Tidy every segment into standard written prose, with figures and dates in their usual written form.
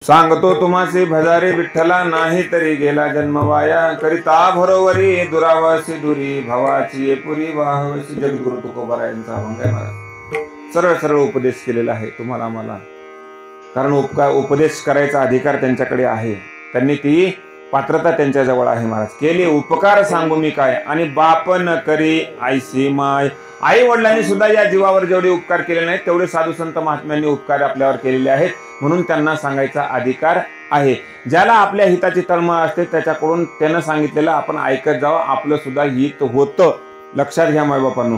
सांगतो तुम्हासी भजारे विठ्ठला, नाही तरी गेला जन्म वाया. करिता भरोवरी दुरावासी दुरी, भवाची पुरी वाहवशी. जगद्गुरु तुकोबा यांचा अभंग आहे महाराज. सरळ सरळ उपदेश केलेला आहे तुम्हाला मला, कारण उपदेश करायचा अधिकार त्यांच्याकडे आहे. त्यांनी ती पात्रता त्यांच्याजवळ आहे महाराज. केले उपकार सांगू मी काय, आणि बापन करी आईसी माय. आई वडिलांनी सुद्धा या जीवावर जेवढे उपकार केले नाहीत तेवढे साधू संत महात्म्यांनी उपकार आपल्यावर केलेले आहेत, म्हणून त्यांना सांगायचा अधिकार आहे. ज्याला आपल्या हिताची तळमळ असते त्याच्याकडून त्यानं सांगितलेलं आपण ऐकत जावं, आपलं सुद्धा हित होतं. लक्षात घ्या मायबापांनो,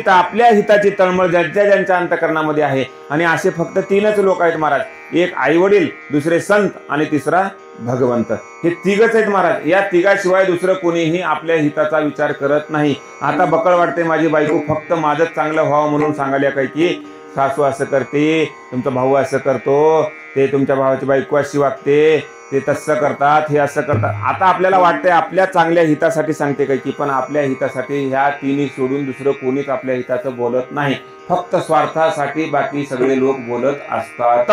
आपल्या हिताची तळमळ ज्यांच्या अंतकरणामध्ये आहे. आणि असे फक्त तीनच लोक आहेत महाराज, एक आई वडील, दुसरे संत आणि तिसरा भगवंत. हे तिघच आहेत महाराज. या तिघाशिवाय दुसरं कोणीही आपल्या हिताचा विचार करत नाही. आता बकळ वाटते माझी बायको फक्त माझंच चांगलं व्हावं म्हणून सांगायला काय की सासू असं करते, तुमचा भाऊ असं करतो, ते तुमच्या भावाची बायको अशी वागते, ते तसं करतात, हे असं करतात. आता आपल्याला वाटतंय आपल्या चांगल्या हितासाठी सांगते काय की, पण आपल्या हितासाठी ह्या तिन्ही सोडून दुसरं कोणीच आपल्या हिताचं बोलत नाही. फक्त स्वार्थासाठी बाकी सगळे लोक बोलत असतात.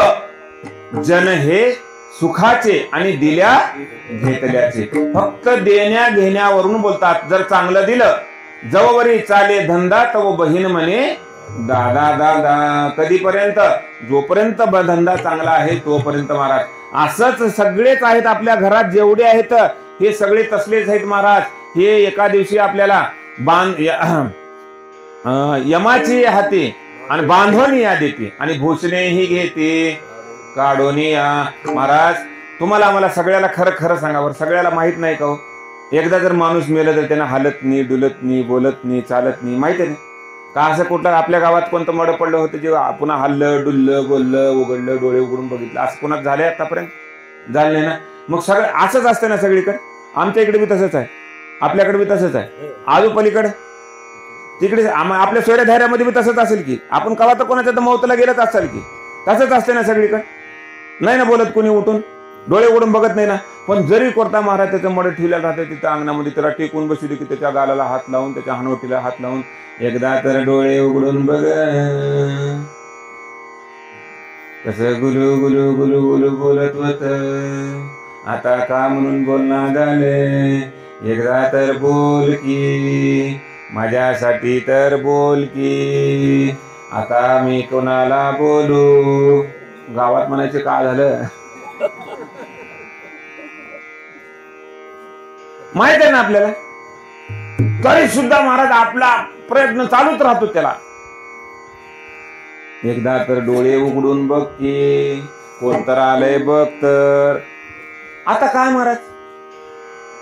जन हे सुखाचे आणि दिल्या घेतल्याचे, फक्त देण्या घेण्यावरून बोलतात. जर चांगलं दिलं, जववरी चाले धंदा तव बहीण म्हणे दादा दादा. कधीपर्यंत? जोपर्यंत धंदा चांगला आहे तोपर्यंत महाराज. असंच सगळेच आहेत आपल्या घरात जेवढे आहेत हे सगळे तसलेच आहेत महाराज. हे एका दिवशी आपल्याला यमाची हाती आणि बांधवणी या देते आणि भूषणेही घेते काढून या. महाराज तुम्हाला मला सगळ्याला खरं खरं सांगावर, सगळ्याला माहित नाही का हो, एकदा जर माणूस मेलं तर त्यांना हालत नाही, डुलत नाही, बोलत नाही, चालत नाही. माहिती आहे का? असं कुठं आपल्या गावात कोणतं मड पडलं होतं जे पुन्हा हल्लं डुललं बोललं उघडलं डोळे उघडून बघितलं, असं कोणाच झालंय आतापर्यंत? झालं नाही ना. मग सगळं असंच असतं ना सगळीकडे. आमच्या इकडे बी तसंच आहे, आपल्याकडे बी तसंच आहे, आजू पलीकडे तिकडे आपल्या सोयऱ्या धायऱ्यामध्ये बी तसंच असेल की. आपण कवा तर कोणाच्या तर मौतला गेलंच असेल की. तसंच असते ना सगळीकडे. नाही ना बोलत कोणी, उठून डोळे उघडून बघत नाही ना. पण जरी कोर्ता महाराज त्याचं मड ठेवलेलं राहते तिथं अंगणामध्ये, त्याला टेकून बसू दे की त्याच्या गालाला हात लावून त्याच्या हनवटीला हात लावून, एकदा तर डोळे उघडून बघ कसं गुलू गुलू गुलू गुलू बोलत होत, आता का म्हणून बोलणं झाले. एकदा तर बोल की माझ्यासाठी तर बोल की, आता मी कोणाला बोलू. गावात म्हणायचे का झालं माहित आहे ना आपल्याला, तरी सुद्धा महाराज आपला प्रयत्न चालूच राहतो त्याला. एकदा तर डोळे उघडून बघ की कोणतर आलंय बघ तर. आता काय महाराज,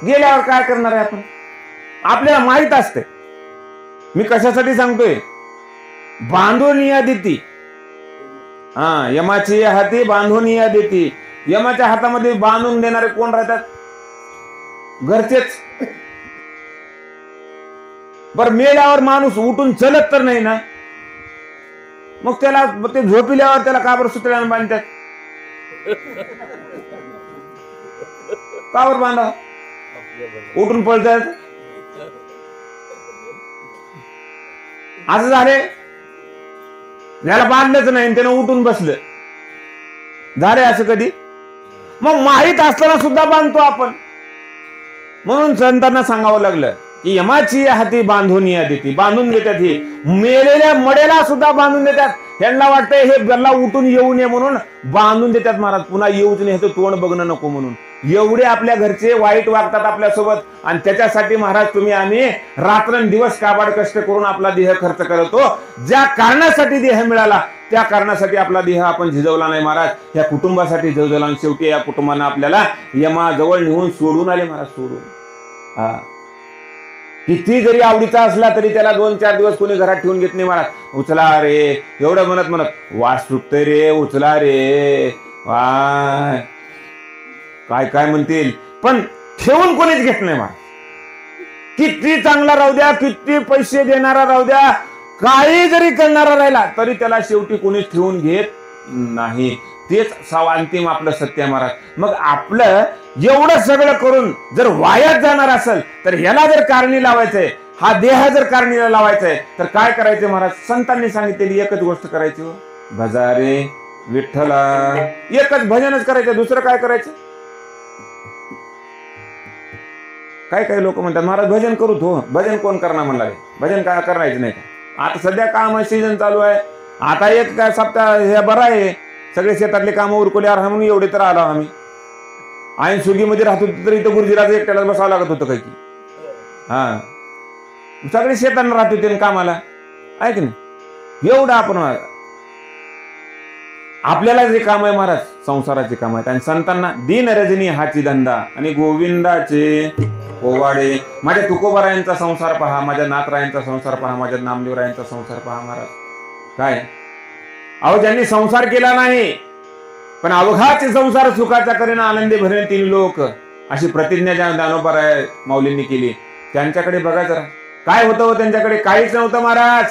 गेल्यावर काय करणार आहे आपण? आपल्याला माहित असते. मी कशासाठी सांगतोय, बांधून या देती. यमाची हाती बांधून या देती. यमाच्या हातामध्ये बांधून देणारे कोण राहतात? घरचेच. बर मेल्यावर माणूस उठून चलत तर नाही ना, मग त्याला ते झोपिल्यावर त्याला का बरं सुतळ्यानं बांधतात? का बरं बांधा? उठून पळतात. असं झाले, याला बांधलंच नाही त्यानं उठून बसलं, झाले असं कधी? मग माहीत असताना सुद्धा बांधतो आपण. म्हणून संतांना सांगावं लागलं की यमाची हाती बांधून या देती. बांधून देतात. ही मेलेल्या मडेला सुद्धा बांधून देतात. यांना वाटतंय हे गल्ला उठून येऊ नये म्हणून बांधून देतात महाराज. पुन्हा येऊच नाही हे तोंड बघणं नको म्हणून. एवढे आपल्या घरचे वाईट वागतात आपल्यासोबत, आणि त्याच्यासाठी महाराज तुम्ही आम्ही रात्रंदिवस काबाड कष्ट करून आपला देह खर्च करतो. ज्या कारणासाठी देह मिळाला त्या कारणासाठी आपला देह आपण झिजवला नाही महाराज, या कुटुंबासाठी झिजवला. आणि शेवटी या कुटुंबानं आपल्याला यमाजवळ नेऊन सोडून आले महाराज, सोडून. किती जरी आवडीचा असला तरी त्याला 2-4 दिवस कोणी घरात ठेवून घेत नाही महाराज. उचला रे एवढं म्हणत म्हणत, वास सुटतोय रे, उचला रे, वाय काय काय म्हणतील, पण ठेवून कोणीच घेत नाही महाराज. किती चांगला राहू द्या, किती पैसे देणारा राहू द्या, काही जरी करणारा राहिला तरी त्याला शेवटी कोणीच ठेवून घेत नाही. तेच अंतिम आपलं सत्य महाराज. मग आपलं एवढं सगळं करून जर वायात जाणार असेल तर ह्याला जर कारणी लावायचंय, हा देह जर कारणीला लावायचा आहे तर काय करायचं महाराज? संतांनी सांगितलेली एकच गोष्ट करायची हो, भजारे विठ्ठला. एकच भजनच करायचं, दुसरं काय करायचं? काय काय लोक म्हणतात महाराज भजन करू तो. भजन कोण करणार म्हणला? भजन काय करायचं नाही का? आता सध्या काम सीजन चालू आहे. आता एक काय सप्ताह हे बरं आहे, सगळे शेतातले काम उरकल्यावर म्हणून एवढे तर आलो आम्ही. आईन सुगीमध्ये राहत होतो तर इथं गुरुजीराज एकट्याला बसावं लागत होतं काही. हा, सगळे शेतांना राहत होते कामाला, आहे की नाही? एवढं आपण आपल्याला जे काम आहे महाराज, संसाराचे काम आहेत. आणि संतांना दिन रजनी हाची धंदा आणि गोविंदाचे पोवाडे. माझ्या तुकोबारायांचा संसार पहा, माझ्या नाथरायांचा संसार पहा, माझ्या नामदेवरायांचा संसार पहा महाराज. काय अहो, ज्यांनी संसार केला नाही पण अवघाचे संसार सुखाचा करेन आनंदी भरेन तीन लोक, अशी प्रतिज्ञा ज्या ज्ञानोबाराय माऊलींनी केली, त्यांच्याकडे बघा जरा काय होतं. त्यांच्याकडे काहीच नव्हतं महाराज.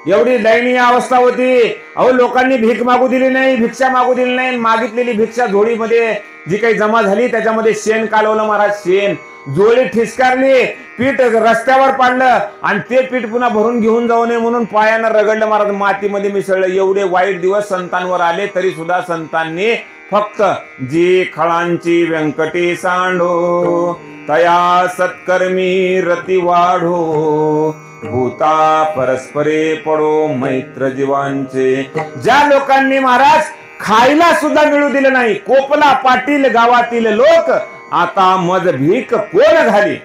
एवढी दयनीय अवस्था होती. अहो, लोकांनी भीक मागू दिली नाही, भिक्षा मागू दिली नाही. मागितलेली भिक्षा झोळीमध्ये जी काही जमा झाली त्याच्यामध्ये शेण कालवलं महाराज. शेण जोळी ठिसकारली, पीठ रस्त्यावर पाडलं आणि ते पीठ पुन्हा भरून घेऊन जाऊ नये म्हणून पायानं रगडलं महाराज, मातीमध्ये मिसळलं. एवढे वाईट दिवस संतांवर आले तरी सुद्धा संतांनी फक्त जी खळांची व्यंकटी सांडो तया सत्कर्मी रती वाढो भूता परस्परे पडो मैत्र जीवांचे. ज्या लोकांनी महाराज खायला सुद्धा मिळू दिलं नाही, कोपला पाटील गावातील लोक आता मज भीक कोण घाली.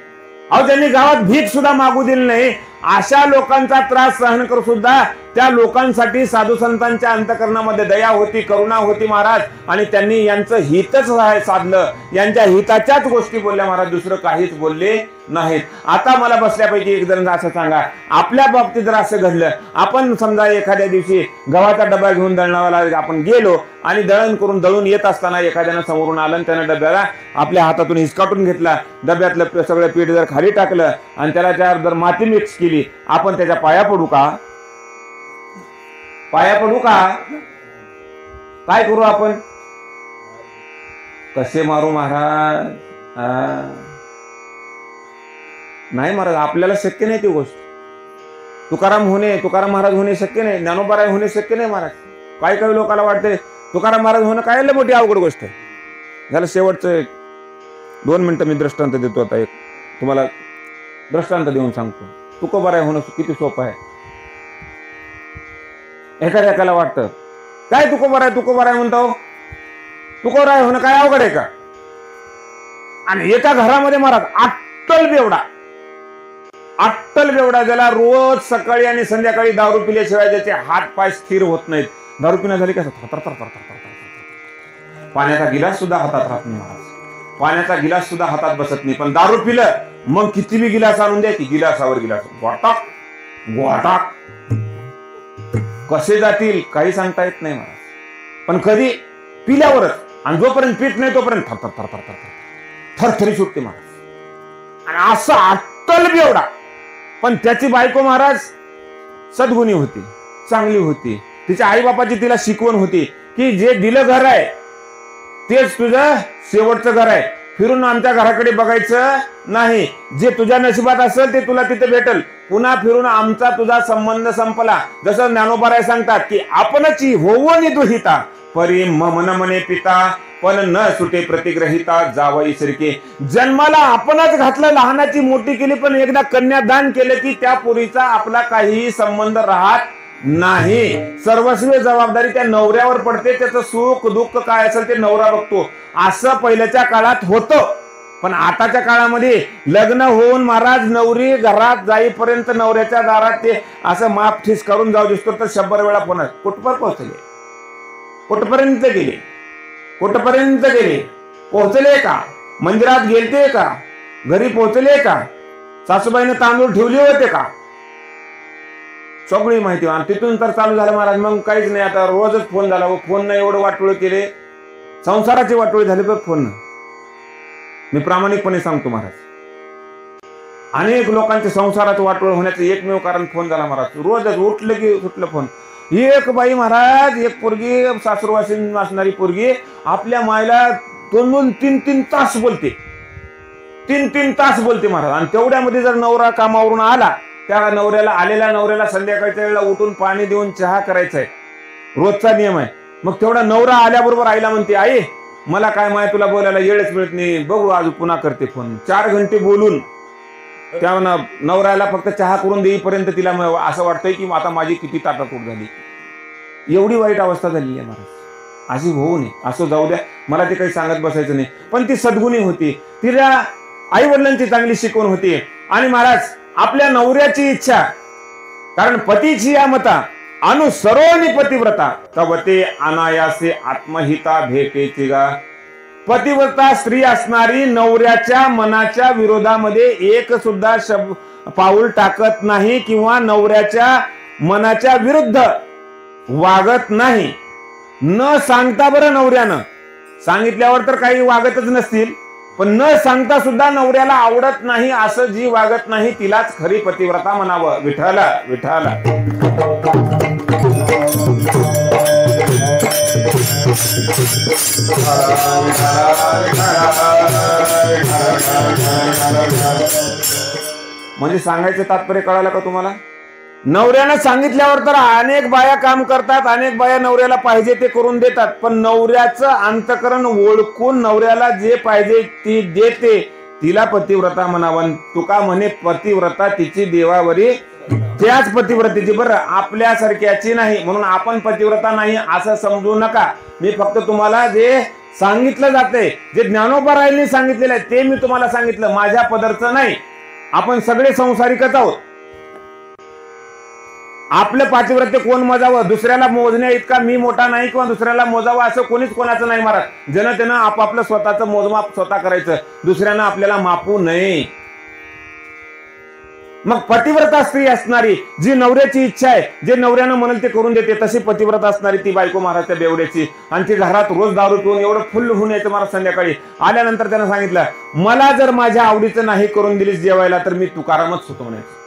अहो, ज्यांनी गावात भीक सुद्धा मागू दिली नाही, अशा लोकांचा त्रास सहन करू सुद्धा त्या लोकांसाठी साधू संतांच्या अंतकरणामध्ये दया होती, करुणा होती महाराज. आणि त्यांनी यांचं हितच साधलं, यांच्या हिताच्याच गोष्टी बोलल्या महाराज, दुसरं काहीच बोलले नाहीत. आता मला बसल्यापैकी एक जण असं सांगा, आपल्या बाबतीत जर असं घडलं, आपण समजा एखाद्या दिवशी गव्हाचा डबा घेऊन दळणाला आपण गेलो आणि दळण करून दळून येत असताना एखाद्यानं समोरून आलं आणि त्यानं डब्याला आपल्या हातातून हिसकाटून घेतला, डब्यातलं सगळं पीठ जर खाली टाकलं आणि त्याला त्यावर जर माती मिक्स केली, आपण त्याच्या पाया पडू का? पाया पडू का? काय करू आपण? कसे मारू महाराज? नाही महाराज, आपल्याला शक्य नाही ती गोष्ट. तुकाराम महाराज होणे शक्य नाही, ज्ञानोबाराय होणे शक्य नाही महाराज. काही काही लोकांना वाटते तुकाराम महाराज होणं काय मोठी अवघड गोष्ट आहे. झालं शेवटचं 2 मिनिटं मी दृष्टांत देतो. आता एक तुम्हाला दृष्टांत देऊन सांगतो. तुकोबाराय होणं किती सोपं आहे. एखाद्याला वाटतं काय तुकोबाराय म्हणतो, तुकोबाराय होणं काय अवघड आहे का? आणि एका घरामध्ये महाराज अट्टल बेवडा ज्याला रोज सकाळी आणि संध्याकाळी दारू पिल्याशिवाय ज्याचे हात पाय स्थिर होत नाहीत. दारू पिण्या झाली कसं पाण्याचा गिलास सुद्धा हातात राहत नाही महाराज. पाण्याचा गिलास सुद्धा हातात बसत नाही. पण दारू पिलं मग किती बी गिलास आणून द्या की गिलासावर गिलास गोटाक गोटाक कसे जातील काही सांगता येत नाही महाराज. पण कधी पिल्यावरच, आणि जोपर्यंत पीठ नाही तोपर्यंत थरथरी सुटते महाराज. आणि असं अट्टल बेवडा. पण त्याची बायको महाराज सद्गुणी होती, चांगली होती. तिच्या आई बापाची तिला शिकवण होती की जे दिलं घर आहे तेच तुझं शेवटचं घर आहे. फिरून आमच्या घराकडे बघायचं नाही. जे तुझ्या नशिबात असेल ते तुला तिथे भेटल. पुन्हा फिरून आमचा तुझा संबंध संपला. जसं ज्ञानोबाराय सांगतात की आपणची होवनी दुहिता परी मन मने पिता पण न सुटे प्रतिग्रहिता जावई सरके. जन्माला आपणच घातलं, लहानाची मोठी केली, पण एकदा कन्यादान केलं की त्या पोरीचा आपला काहीही संबंध राहत नाही. सर्वस्व जबाबदारी त्या नवऱ्यावर पडते. त्याचं सुख दुःख काय असेल ते नवरा बघतो. असं पहिल्याच्या काळात होतं. पण आताच्या काळामध्ये लग्न होऊन महाराज नवरी घरात जाईपर्यंत नवऱ्याच्या दारात ते असं माप ठिस करून जाऊ दिसतो तर 100 वेळा फोन कुठपर्यंत पोहोचले, कुठपर्यंत गेले, कुठपर्यंत गेले, पोहोचले का, मंदिरात गेलते का, घरी पोहोचले का, सासूबाईने तांदूळ ठेवले होते का, सगळी माहिती. आणि तिथून तर चालू झालं महाराज मग काहीच नाही. आता रोजच फोन झाला. फोन नाही एवढं वाटोळ केले, संसाराची वाटोळी झाली बघ फोन. मी प्रामाणिकपणे सांगतो महाराज, अनेक लोकांचे संसाराचं वाटोळ होण्याचं एकमेव कारण फोन झाला महाराज. रोजच उठलं की सुटलं फोन. एक बाई महाराज, एक पोरगी सासरवासी असणारी पोरगी आपल्या मायला 2-3 तास बोलते, 3 तास बोलते महाराज. आणि तेवढ्यामध्ये जर नवरा कामावरून आला, त्या नवऱ्याला आलेल्या नवऱ्याला संध्याकाळच्या वेळेला उठून पाणी देऊन चहा करायचा आहे, रोजचा नियम आहे. मग तेवढा नवरा आल्याबरोबर आईला म्हणते, आई मला काय माय तुला बोलायला वेळच मिळत नाही, बघू आज पुन्हा करते फोन. 4 घंटे बोलून त्या नवऱ्याला फक्त चहा करून देईपर्यंत तिला असं वाटतंय की आता माझी किती ताटातूट झाली. एवढी वाईट अवस्था झाली आहे महाराज. अशी होऊ नये, असं जाऊ द्या, मला ते काही सांगत बसायचं नाही. पण ती सद्गुणी होती, तिला आई वडिलांची चांगली शिकवण होती. आणि महाराज आपल्या नवऱ्याची इच्छा, कारण पतीची या मता अनुसरोनी पतिव्रता तवते अनायासे आत्महिता भेटेची गा. पतिव्रता स्त्री असणारी नवऱ्याच्या मनाच्या विरोधामध्ये एक सुद्धा पाऊल टाकत नाही किंवा नवऱ्याच्या मनाच्या विरुद्ध वागत नाही. न सांगता, बरं नवऱ्यानं सांगितल्यावर तर काही वागतच नसतील, पण न सांगता सुद्धा नवऱ्याला आवडत नाही असं जी वागत नाही तिलाच खरी पतिव्रता म्हणावं. विठाला विठाला. म्हणजे सांगायचं तात्पर्य कळालं का तुम्हाला? नवऱ्यानं सांगितल्यावर तर अनेक बाया काम करतात, अनेक बाया नवऱ्याला पाहिजे ते करून देतात, पण नवऱ्याचं अंतकरण ओळखून नवऱ्याला जे पाहिजे ती देते तिला पतिव्रता म्हणावं. तुका म्हणे पतिव्रता तिची देवावरी त्याच पतिव्रतेची, बरं आपल्यासारख्याची नाही. म्हणून आपण पतिव्रता नाही असं समजू नका. मी फक्त तुम्हाला जे सांगितलं जाते, जे ज्ञानोबरायांनी सांगितलेलं आहे ते मी तुम्हाला सांगितलं, माझ्या पदरचं नाही. आपण सगळे संसारिकच आहोत. आपलं पातिव्रत्य कोण मोजावं, दुसऱ्याला मोजण्या इतका मी मोठा नाही किंवा दुसऱ्याला मोजावं असं कोणीच कोणाचं नाही महाराज. जनतेनं आपापलं स्वतःचं मोजमाप स्वतः करायचं, दुसऱ्यांना आपल्याला मापू नये. मग पतिव्रता स्त्री असणारी, जी नवऱ्याची इच्छा आहे, जे नवऱ्यानं म्हणाल ते करून देते, तशी पतिव्रता असणारी ती बायको महाराजच्या बेवड्याची. आणि ती घरात रोज दारू पिऊन एवढं फुल्ल होऊन यायचं महाराज. संध्याकाळी आल्यानंतर त्यानं सांगितलं, मला जर माझ्या आवडीचं नाही करून दिलीस जेवायला तर मी तुकारामच होतो म्हणायचं.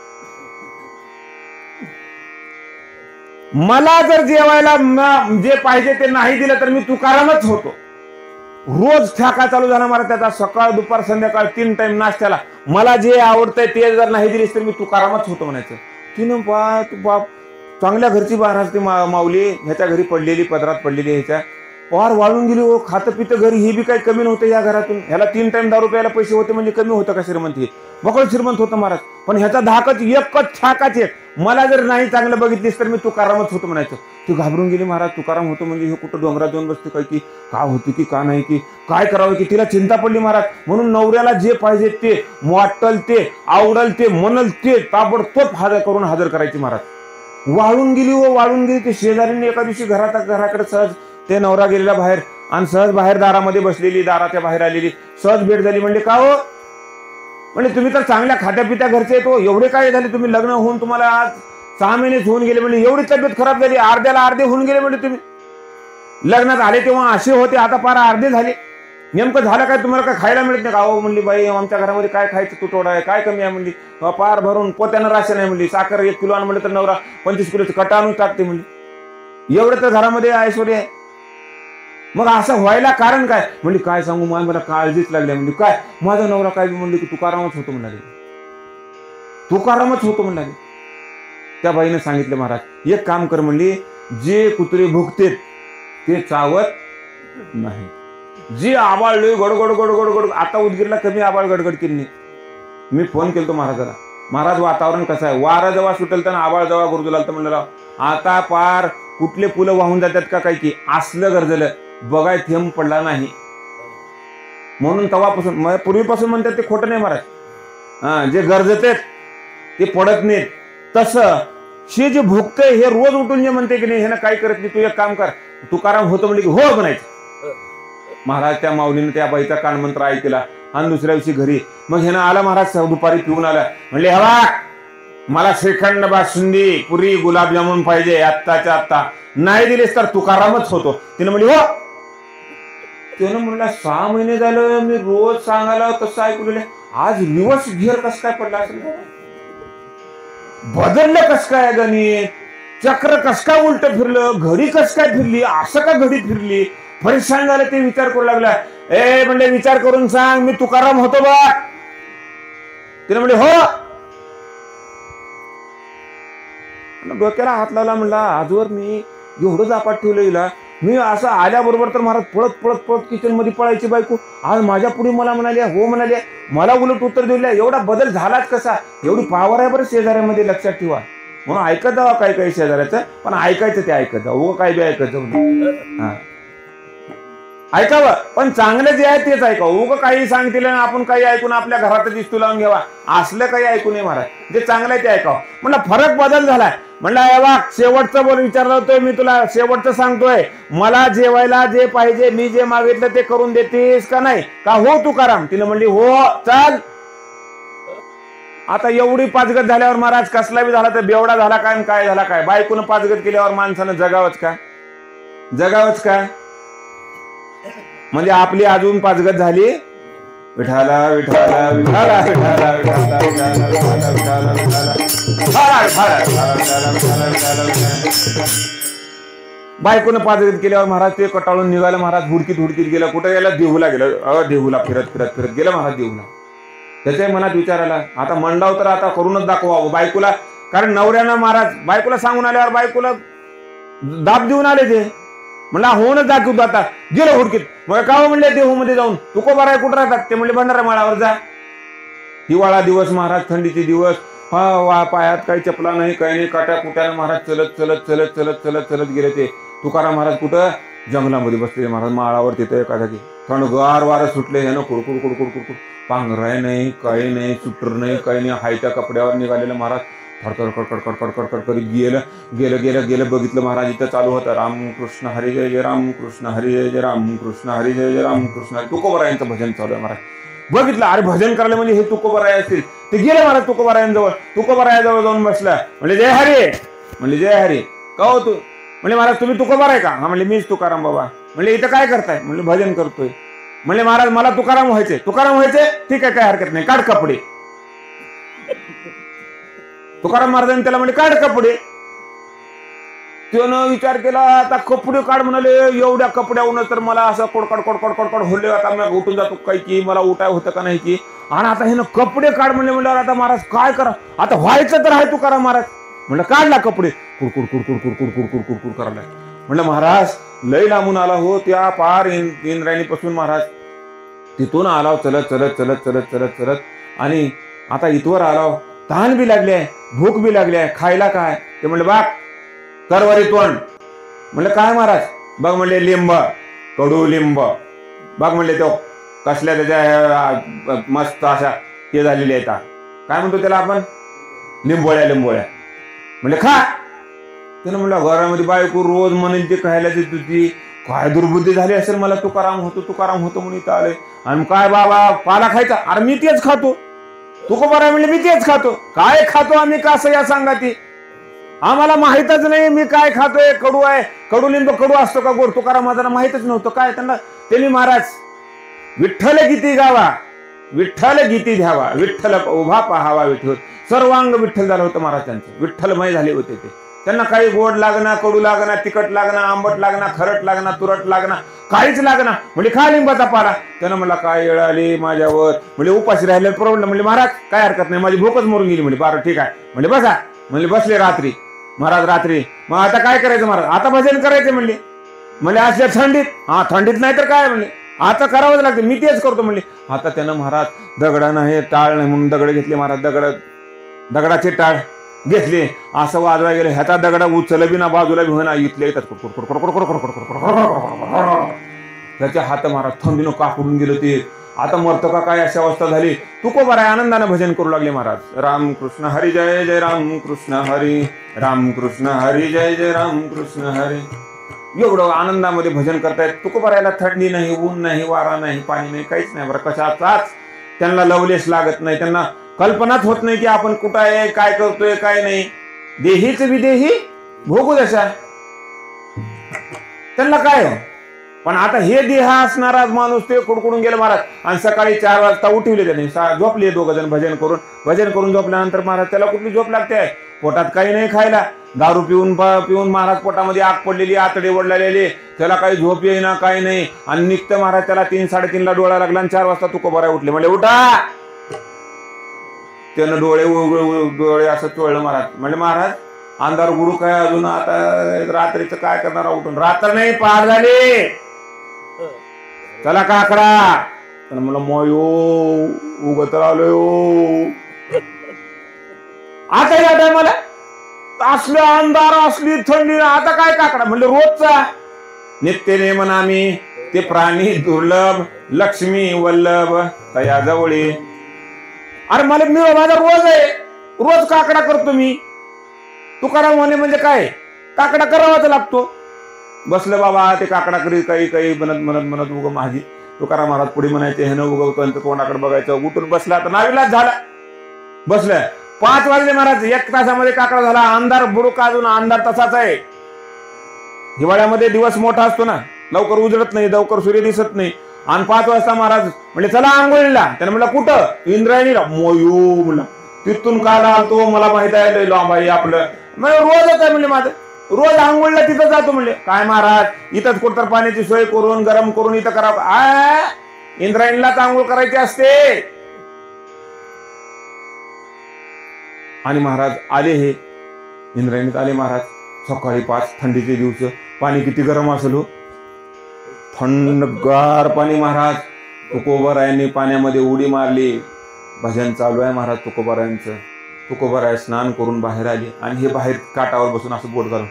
मला जर जेवायला जे पाहिजे ते नाही दिलं तर मी तुकारामच होतो. रोज ठाका चालू झाला महाराज त्याचा, सकाळ दुपार संध्याकाळ 3 टाइम नाश्त्याला. मला जे आवडतंय ते जर नाही दिलीस तर मी तुकारामच होतो म्हणायचं. तिनं बाप चांगल्या घरची महाराज ती माऊली ह्याच्या घरी पडलेली, पदरात पडलेली, ह्याच्या पार वाळून गेली. हो खातं पितं घरी, ही बी काही कमी नव्हतं या घरातून. ह्याला 3 टाइम दारू प्यायला पैसे होते म्हणजे कमी होतं का श्रीमंत? बकळ श्रीमंत होतं महाराज. पण ह्याचा धाकच एकच ठाकाच एक, मला जर नाही चांगलं बघितलीस तर मी तुकारामच होतो म्हणायचं. ती घाबरून गेली महाराज. तुकाराम होतो म्हणजे हे कुठं डोंगरात जाऊन बसते काय, की का होती की का नाही, की काय करावं, की तिला चिंता पडली महाराज. म्हणून नवऱ्याला जे पाहिजे ते वाटल ते आवडल ते म्हणल ते ताबडतोब हजर करायची महाराज. वाळून गेली हो, वाळून गेली. ते शेजारीने एका दिवशी घराकडे सहज ते नवरा गेलेला बाहेर, आणि सहज बाहेर दारामध्ये बसलेली, दाराच्या बाहेर आलेली, सहज भेट झाली. म्हणजे का हो, म्हणजे तुम्ही तर चांगल्या खात्यापित्या घरचे येतो, एवढे काय झाले, तुम्ही लग्न होऊन तुम्हाला आज 6 महिनेच होऊन गेले, म्हणजे एवढी तब्येत खराब झाली, अर्ध्याला अर्धे होऊन गेले. म्हणजे तुम्ही लग्नात आले तेव्हा असे होते, आता पार अर्धे झाले. नेमकं झालं काय, तुम्हाला काय खायला मिळत नाही का? अहो म्हणली बाई, आमच्या घरामध्ये काय खायचं तुटवडा आहे, काय कमी आहे म्हणली, पार भरून पोत्यानं राशन आहे म्हणली. साखर 1 किलो आण म्हणले तर नवरा 25 किलोचं कटा आणून टाकते म्हणली. एवढं तर घरामध्ये ऐश्वर्य आहे. मग असं व्हायला कारण काय? म्हणजे काय सांगू, मला काळजीच लागली. म्हणजे काय, माझा नवरा काय म्हणले की तुकारामच होतो म्हणाले, तुकारामच होतो म्हणाले. त्या बाईने सांगितलं, महाराज एक काम कर म्हणली, जे कुत्रे भुकतेत ते चावत नाही. जी आबाळ गडगड गडगड गड, आता उदगीरला कमी आबाळ गडगड केली. मी फोन केलतो महाराजाला, महाराज वातावरण कसं आहे, वारा जेव्हा सुटेल तर आबाळ जेव्हा गुरुजला तर म्हणलं आता पार कुठले पुलं वाहून जातात का काय, की असलं गरजलं बघाय थेंब पडला नाही. म्हणून तेव्हापासून पूर्वीपासून म्हणतात ते खोटं नाही महाराज. जे गरजते ते पडत नाहीत. तसं हे जे भुकतंय हे रोज उठून जे म्हणते की नाही, हे ना काय करत नाही, तू एक काम कर, तुकाराम होतो म्हणजे की हो म्हणायचं. महाराज त्या माऊलीने त्या बाईचा कानमंत्र ऐकला आणि दुसऱ्या दिवशी घरी मग हे ना आला महाराज, दुपारी पिऊन आला. म्हणले हवा मला श्रीखंड बासुंदी पुरी गुलाबजामुन पाहिजे आत्ताच्या आत्ता, नाही दिलेस तर तुकारामच होतो. तिने म्हणली हो. त्यानं म्हणला 6 महिने झालं मी रोज सांगायला तसं ऐकलेलं, आज रिवर्स गिअर कस काय पडला असेल, बदललं कस काय गणित, चक्र कस काय उलट फिरलं, घडी कस काय फिरली, असं का घडी फिरली, परेशान झालं. ते विचार करू लागला. म्हणले विचार करून सांग, मी तुकाराम होतो बा. तिने म्हणले हो. डोक्याला हात लावला, म्हणला आजवर मी एवढं जापाट ठेवलं हिला, मी असं आल्याबरोबर तर महाराज पळत पळत पळत किचन मध्ये पळायची बायको. आज माझ्या पुढे मला म्हणाली हो म्हणाली, मला उलट उत्तर दिलं. एवढा बदल झालाच कसा? एवढी पावर आहे बरं शेजाऱ्यामध्ये, लक्षात ठेवा. म्हणून ऐकत जावा काही काही शेजाऱ्याचं, पण ऐकायचं ते ऐकत जावं, काय बी ऐकत जाऊ. हा ऐकावं, पण चांगलं जे आहे तेच ऐकावं. उगं काही सांगतील ना आपण काही ऐकून आपल्या घरात दिसतो लावून घ्यावा, असलं काही ऐकू नये महाराज. जे चांगलं आहे ते ऐकावं. म्हणलं फरक बदल झालाय. म्हणलं हे बघ, शेवटचं बोल विचारलं होतं मी तुला, शेवटचं सांगतोय. मला जेवायला जे पाहिजे, मी जे मागितलं ते करून देतेस का नाही? का हो तुकाराम? तिने म्हणली हो. चल आता एवढी पाचगत झाल्यावर महाराज कसला बी झाला तर बेवडा झाला काय काय झाला काय? बायकोनं पाचगत केल्यावर माणसानं जगावंच का? जगावंच का? म्हणजे आपली अजून पाचगत झाली. विठाला विठाला विठाला विठाला विठाला विठाला विठाला. बायकोनं पाचगत केल्यावर महाराज ते कटाळून निघालं. महाराज हुडकीत हुडकीत गेलं. कुठे गेला? देहूला गेलं. देहूला फिरत फिरत फिरत गेलं महाराज देहूला. त्याच्या मनात विचार आला, आता मंडाव तर आता करूनच दाखवावं बायकोला. कारण नवऱ्यानं महाराज बायकोला सांगून आल्यावर बायकोला दाब देऊन आले ते. म्हणला होऊनच दाखवतो आता. गेलो हुडकीत. मग का म्हणले देहू मध्ये जाऊन? तुकोबाराय कुठं राहतात? ते म्हणले भंडारा माळावर जा. हिवाळा दिवस महाराज, थंडीचे दिवस. वा पायात काही चपला नाही, काही नाही. काट्या कुट्यानं महाराज चलत चलत चलत चलत चलत चलत गेले ते. तुकाराम महाराज कुठं? जंगलामध्ये बसले महाराज माळावर. तिथं एका जागी थंडगार वारं सुटले. ह्यानं कुडकुड कुडकुड कुडकुड. पांघराय नाही, काही नाही, सुटर नाही, काही नाही. हायच्या कपड्यावर निघालेलं महाराज थडथड कडकड कडकड कडकड करीत गेलं गेलं गेलं गेलं. बघितलं महाराज इथं चालू होतं रामकृष्ण हरी जय जय रामकृष्ण हरी जय जय रामकृष्ण हरी जय जय रामकृष्ण हरी. तुकोबारायांचं भजन चालू आहे महाराज. बघितलं, अरे भजन करायला म्हणजे हे तुकोबाराय असतील. ते गेले महाराज तुकोबारायांजवळ. तुकोबारायाजवळ जाऊन बसला. म्हणजे जय हरी. म्हणजे जय हरी. का हो तू? म्हणजे महाराज तुम्ही तुकोबाराय का? हा म्हणले मीच तुकाराम बाबा. म्हणजे इथं काय करताय? म्हणजे भजन करतोय. म्हणले महाराज मला तुकाराम व्हायचे. तुकाराम व्हायचे? ठीक आहे, काय हरकत नाही, काढ कपडे. तुकाराम महाराजांनी त्याला म्हणजे काढ कपडे. त्यानं विचार केला, आता कपडे काढ म्हणाले. एवढ्या कपड्याहून तर मला असं कोडकड कोडकड कोडकड होले. आता मी उठून जातो काही की मला उठाय होतं का नाही की. आणि आता हे ना कपडे काढ म्हणले. म्हणल्यावर आता महाराज काय करा? आता व्हायचं तर आहे तुकाराम महाराज. म्हणलं काढला कपडे. कुडकुड कुडकुड कुडकुड कुडकुड कुडकुड करायला. म्हणलं महाराज लय लांबून आला हो, त्या पार इंद्रायणीपासून महाराज. तिथून आलाव चलत चलत चलत चलत चलत चलत. आणि आता इथवर आलाव. तहान बी लागली आहे, भूक बी लागली आहे, खायला काय? ते म्हणलं बाग करवरी तोंड. म्हणलं काय महाराज? बघ म्हणले लिंब, कडू लिंब. बघ म्हणले तो कसल्या त्याच्या मस्त अशा हे झालेल्या आहेत. काय म्हणतो त्याला आपण? लिंबोळ्या. लिंबोळ्या. म्हणले खा. त्यानं म्हणलं घरामध्ये बायको रोज म्हणेल ते खायला देत होती. काय दुर्बुद्धी झाली असेल मला. तुकाराम होतो तुकाराम होतो म्हणून इथं आले. आणि काय बाबा पाला खायचा? अरे मी तेच खातो. तुकोबाराय म्हणले मी तेच खातो. काय खातो आम्ही कसं या सांगा ती? आम्हाला माहितच नाही मी काय खातोय. कडू आहे, कडुलिंब कडू असतो का गोड? तुकाराम महाराजांना माहितच नव्हतं. काय त्यांनी महाराज विठ्ठल गीती गावा, विठ्ठल गीती घ्यावा, विठ्ठल उभा पहावा विठ्ठल. सर्वांग विठ्ठल झालं होतं महाराज त्यांचं. विठ्ठलमय झाले होते ते. त्यांना काही गोड लागणार, कडू लागणार, तिखट लागणार, आंबट लागणार, खरट लागणार, तुरट लागणार, काहीच लागणार. म्हणजे खा लिंबाचा पाला. त्यानं म्हणला काय येळ आली माझ्यावर. म्हणजे उपाशी राहिले परवडलं. म्हणजे महाराज काय हरकत नाही, माझी भूकच मरून गेली. म्हणजे बरं ठीक आहे. म्हणजे बसा. म्हणजे बसले रात्री महाराज. रात्री मग आता काय करायचं महाराज? आता भजन करायचं म्हणले. म्हणजे अशा थंडीत? हा थंडीत नाही तर काय म्हणले, आता करावंच लागते. मी तेच करतो म्हणले. आता त्यानं महाराज दगडानं हे टाळ नाही म्हणून दगड घेतले महाराज. दगडाचे टाळ घेतले. असं वाजवाय गेले. ह्याचा दगडा उचल बी ना बाजूला बी होईना. इथले येतात. त्याच्या हात महाराज थंडीनं काकडून गेलं ते. आता मरतं का काय अशी अवस्था झाली. तुकोबाराय आनंदानं भजन करू लागले महाराज. रामकृष्ण हरी जय जय रामकृष्ण हरी, रामकृष्ण हरी जय जय रामकृष्ण हरी. एवढं आनंदामध्ये भजन करतायत. तुकोबारायला थंडी नाही, ऊन नाही, वारा नाही, पाणी नाही, काहीच नाही बरं. कशाचाच त्यांना लवलेश लागत नाही. त्यांना कल्पनाच होत नाही की आपण कुठं आहे, काय करतोय, काय नाही. देहीच विदेही भोगू दशा. त्यांना काय. पण आता हे देह असणारा माणूस ते कुडकुडून गेला महाराज. आणि सकाळी 4 वाजता उठवले त्याने. झोपले दोघ जण भजन करून झोपल्यानंतर महाराज त्याला कुठली झोप लागते? पोटात काही नाही खायला. दारू पिऊन महाराज पोटामध्ये आग पडलेली, आतडे ओढलेले. त्याला काही झोप येईना, काही नाही. आणि निघतं महाराज. त्याला 3-3:30 ला डोळा लागला. आणि 4 वाजता तुकोबाराय उठले. म्हणजे उठा. त्यानं डोळे असं चोळलं महाराज. म्हणजे महाराज अंधार गुडू काय अजून आता रात्रीचं काय करणार उठून? रात्र नाही पार झाली, चला काकडा. तर म्हणलं मोयो उगत राहिलो आता या टायमाला, असलं अंधार असली थंडी, आता काय काकडा? म्हणलं रोजचा नित्य नेमन आम्ही ते प्राणी दुर्लभ लक्ष्मी वल्लभ तया जवळी. अरे मला माझा रोज आहे, रोज काकडा करतो मी. तुकाराम म्हणे म्हणजे काय, काकडा करावाच लागतो. बसलं बाबा ते काकडा करीत काही काही म्हणत म्हणत म्हणत उग माझी तुकाराम महाराज पुढे म्हणायचे हे न उगवतं तोंडाकडे बघायचं. उठून बसला तर नावीलाच झाला. बसलं 5 वाजले महाराज, 1 तासामध्ये काकडा झाला. अंधार बुडूक अजून अंधार तसाच आहे. हिवाळ्यामध्ये दिवस मोठा असतो ना, लवकर उजळत नाही, लवकर सूर्य दिसत नाही. आणि 5 वाजता महाराज म्हणजे चला आंघोळीला. त्याने म्हणलं कुठं? इंद्रायणीला. मोयू म्हणलं तिथून काय आलतो मला माहित आहे लांबाई आपलं. म्हणजे रोजच आहे म्हणले माझं, रोज आंघोळीला तिथं जातो म्हणले. काय महाराज इथंच कुठं पाण्याची सोय करून गरम करून इथं करावं? इंद्रायणीलाच आंघोळ करायची असते. आणि महाराज आले, हे इंद्रायणीत आले महाराज. सकाळी 5 थंडीचे दिवस, पाणी किती गरम असेल हो, थंडगार पाणी. महाराज तुकोबारायांनी पाण्यामध्ये उडी मारली. भजन चालू आहे महाराज तुकोबारायांचं. तुकोबाराय स्नान करून बाहेर आले आणि हे बाहेर काटावर बसून असं बोट घालून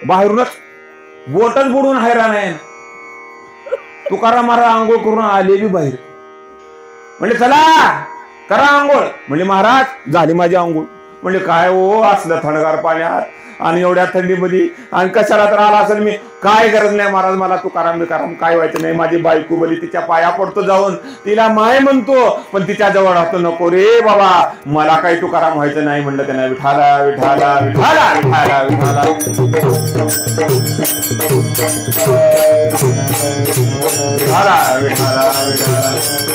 बाहेरूनच बोटच बुडून हैराण आहे. तुकाराम महाराज आंघोळ करून आले बी बाहेर. म्हणजे चला करा आंघोळ. म्हणजे महाराज झाली माझी आंघोळ. म्हणजे काय हो असलं थंडगार पाण्यात आणि एवढ्या थंडीमध्ये आणि कशाला तर आला असेल मी. काय गरज नाही महाराज मला तुकाराम बिकाराम काय व्हायचं नाही. माझी बायको बली तिच्या पाया पडतो जाऊन, तिला माय म्हणतो, पण तिच्या जवळ राहतो. नको रे बाबा मला काही तुकाराम व्हायचं नाही. म्हणलं त्यांना विठाला विठाला विठाला विठाला विठाला विठाला विठाला विठाला.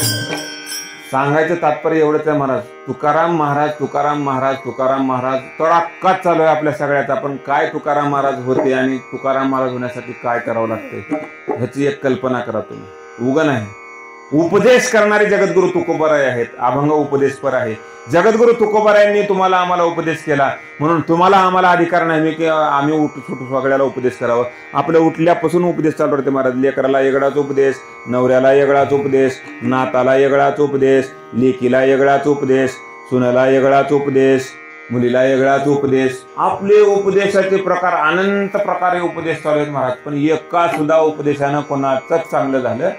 सांगायचं तात्पर्य एवढंच आहे महाराज, तुकाराम महाराज तुकाराम महाराज तुकाराम महाराज तडाक्काच चालू आहे आपल्या सगळ्याचा. पण काय तुकाराम महाराज होते आणि तुकाराम महाराज होण्यासाठी काय करावं लागतंय ह्याची एक कल्पना करा तुम्ही. उगा नाही. उपदेश करणारे जगद्गुरु तुकोबाराय आहेत, अभंग उपदेशपर आहे. जगद्गुरु तुकोबारायांनी तुम्हाला आम्हाला उपदेश केला म्हणून तुम्हाला आम्हाला अधिकार नाही की आम्ही सगळ्याला उपदेश करावं. आपल्या उठल्यापासून उपदेश चालू राहते महाराज. लेकराला वेगळाच उपदेश, नवऱ्याला वेगळाच उपदेश, नाताला वेगळाच उपदेश, लेकीला वेगळाच उपदेश, सुनाला वेगळाच उपदेश, मुलीला वेगळाच उपदेश. आपले उपदेशाचे प्रकार अनंत प्रकारे उपदेश चालू आहेत महाराज. पण एका सुद्धा उपदेशानं कोणाचंच चांगलं झालं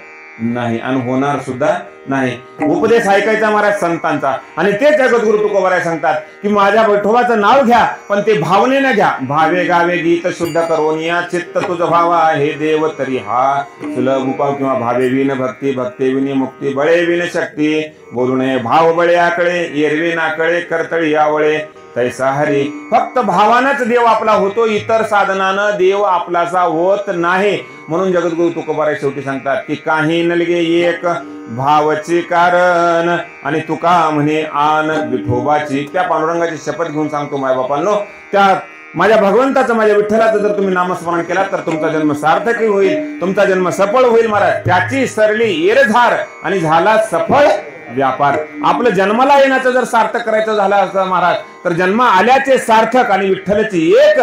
नाही आणि होणार सुद्धा नाही. उपदेश ऐकायचा महाराज संतांचा. आणि ते जगद्गुरु तुकोबाराय सांगतात की माझ्या विठोबाचं नाव घ्या पण ते भावनेनं घ्या. भावे गावे गीत शुद्ध करून या चित्त तुझ भावा हे देव तरी हा सुलभ उपाव. किंवा भावे विन भक्ती भक्ती विनी मुक्ती बळे विन शक्ती बोलू नये भाव बळे आकळे एरवी नाकळे करतळी यावळे तैसा हरी. फक्त भावानच देव आपला होतो, इतर साधनानं देव आपलासा होत नाही. म्हणून जगद्गुरु तुकोबाराय शेवटी सांगतात की काही नलगे एक भावचे कारण आणि तुका म्हणे आन विठोबाची. त्या पांडुरंगाची शपथ घेऊन सांगतो मायबापांनो, त्या माझ्या भगवंताचं माझ्या विठ्ठलाचं जर तुम्ही नामस्मरण केला तर तुमचा जन्म सार्थकी होईल, तुमचा जन्म सफळ होईल महाराज. त्याची सरली येरझार आणि झाला सफळ व्यापार. आपलं जन्माला येण्याचं जर सार्थक करायचं झालं असं महाराज तर जन्म आल्याचे सार्थक आणि विठ्ठलाची एक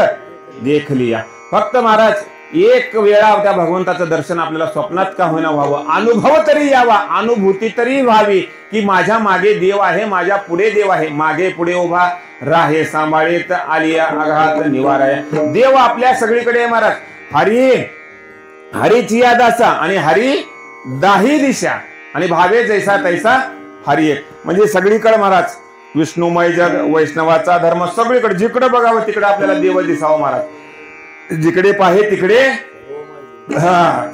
देखलिया. फक्त महाराज एक वेळा त्या भगवंताचं दर्शन आपल्याला स्वप्नात का होईना व्हावं, अनुभव तरी यावा, अनुभूती तरी व्हावी की माझ्या मागे देव आहे, माझ्या पुढे देव आहे, मागे पुढे उभा राहे सांभाळीत आलिया आघात निवाराय. देव आपल्या सगळीकडे आहे महाराज. हरी हरीची या दासा आणि हरी दाही दिशा आणि भावे जैसा तैसा हरी एक. म्हणजे सगळीकडे महाराज विष्णुमय जग, वैष्णवाचा धर्म सगळीकडे जिकडे बघावं तिकडे आपल्याला देव दिसावं महाराज. जिकडे पाहे तिकडे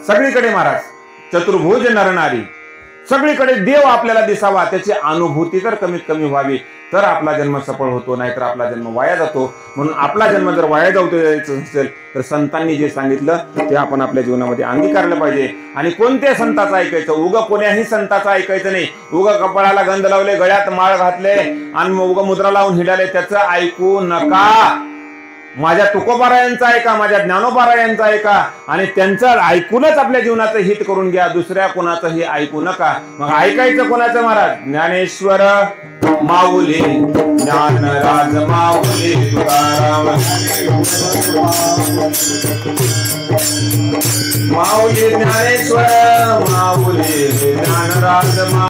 सगळीकडे महाराज चतुर्भुज नरनारी सगळीकडे देव आपल्याला दिसावा, त्याची अनुभूती तर कमीत कमी व्हावी तर आपला जन्म सफळ होतो, नाहीतर आपला जन्म वाया जातो. म्हणून आपला जन्म जर वाया जाऊ द्यायचं असेल तर संतांनी जे सांगितलं ते आपण आपल्या जीवनामध्ये अंगीकारलं पाहिजे. आणि कोणत्या संताचं ऐकायचं? उगा कोण्याही संताचं ऐकायचं नाही. उगा कपाळाला गंध लावले, गळ्यात माळ घातले आणि उगा मुद्रा लावून हिंडाले त्याचं ऐकू नका. माझ्या तुकोबारायांचा ऐका, माझ्या ज्ञानोबारायांचा ऐका आणि त्यांचं ऐकूनच आपल्या जीवनाचं हित करून घ्या, दुसऱ्या कोणाचंही ऐकू नका. मग ऐकायचं कोणाचं महाराज? ज्ञानेश्वर माऊली ज्ञानराज माऊली तुकाराम माऊली ज्ञानेश्वर माऊली